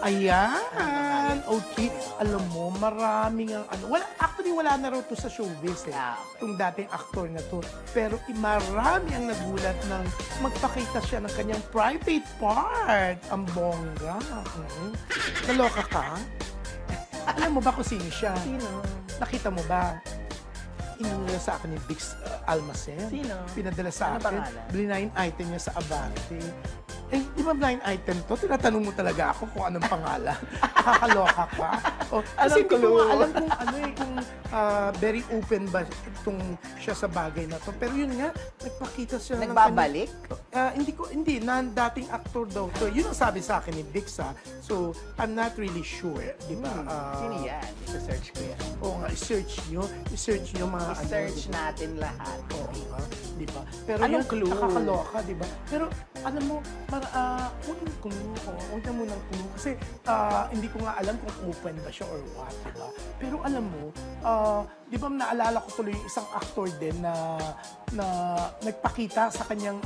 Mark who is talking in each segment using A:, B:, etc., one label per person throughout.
A: Ayan, okay. Alam mo, maraming ang ano. Actually, wala na raw to sa showbiz eh.
B: Okay.
A: Itong dating aktor na to. Pero marami ang nagulat ng magpakita siya ng kanyang private part. Ang bongga. Naloka ka? Alam mo ba kung sino siya?
B: Sino?
A: Nakita mo ba? Inuna sa akin ni Bix Almacen.
B: Sino?
A: Pinadala sa
B: Ano
A: akin.
B: pangalan?
A: Blind item niya sa Abante. Eh, di ba blind item to? Tinatanong mo talaga ako kung anong pangalan. Nakakaloka ka. O, kasi hindi ko nga alam kung ano eh, kung very open ba itong siya sa bagay na to. Pero yun nga, nagpakita siya
B: Nagbabalik?
A: Hindi, dating actor daw to. Yun ang sabi sa akin ni Bix ha. So, I'm not really sure. Di ba?
B: Sino yan? Isa-search ko yan.
A: Oo nga, i-search nyo mga
B: I-search natin lahat.
A: Oo nga, di ba? Pero
B: Anong
A: yun,
B: clue?
A: nakakaloka, di ba? Pero, alam mo, unang clue, huwag na munang clue. Kasi, hindi ko nga alam kung open ba siya or what, di ba? Pero alam mo, di ba naalala ko tuloy yung isang actor din na nagpakita sa kanyang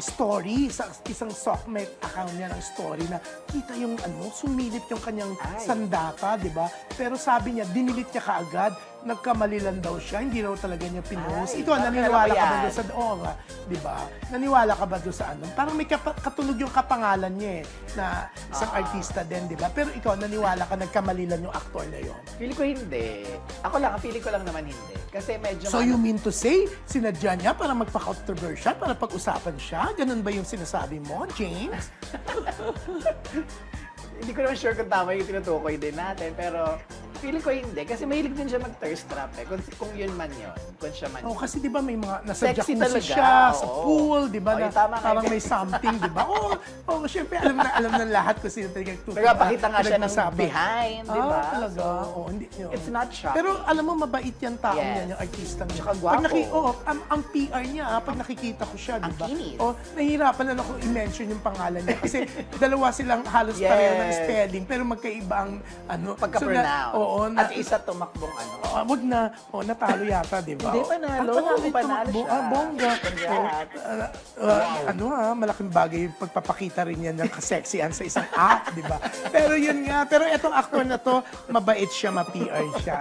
A: story, sa isang sockmate account niya ng story na kita yung sumilip yung kanyang sandata, di ba? Pero sabi niya, dinilit niya kaagad, nagkamali lang daw siya, hindi raw talaga niya pinost. Ito, naniniwala ka ba doon sa, di ba? Naniwala ka ba doon sa ano? Parang may katunog yung kapangalan niya eh, na isang artista din, di ba? Pero ikaw, naniwala ka, nagkamali lang yung actor na yon.
B: Feeling ko hindi. Feeling ko lang naman hindi. Kasi medyo...
A: So you mean to say, sinadya niya para magpa-controversial, para pag-usapan siya? Ganun ba yung sinasabi mo, James?
B: Hindi ko naman sure kung tama yung tinutukoy din natin, pero feeling ko hindi. Kasi mahilig din siya mag-thirst trap eh. Kung yun man yun. Kung siya man yun.
A: Kasi di ba may mga nasa
B: Sexy
A: jacuzzi
B: talaga,
A: siya, sa
B: oo.
A: pool, di ba?
B: Oo, tama
A: Parang
B: kayo.
A: may something, di ba? Syempre, alam ng lahat kung sino talaga tutulad.
B: Nagpapakita nga siya ng
A: pinag-usapan.
B: behind, di ba?
A: Talaga?
B: So,
A: Oo, hindi. Oo.
B: it's not shocking.
A: Pero alam mo, mabait yan tao
B: Yes.
A: niya, yung artista niya.
B: Tsaka gwapo.
A: Ang PR niya, pag nakikita ko siya, di
B: Ang
A: ba?
B: kinis.
A: Nahihirapan na ako i-mention yung pangalan niya. Kasi dalawa silang halos
B: Yes.
A: pareho ng spelling, pero magkaiba ang
B: Pagka-pronounce.
A: Oo.
B: At isa tumakbong ano.
A: Wag na. Natalo yata, di ba?
B: Hindi, panalo. Panalo siya.
A: Bongga.
B: Congrats.
A: Malaking bagay yung pagpapakita rin yan ng kasexihan sa isang act, di ba? Pero yun nga. Pero etong actor na to, mabait siya, ma-PR siya.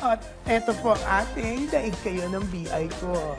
A: At eto po ang ating daig kayo ng BI ko.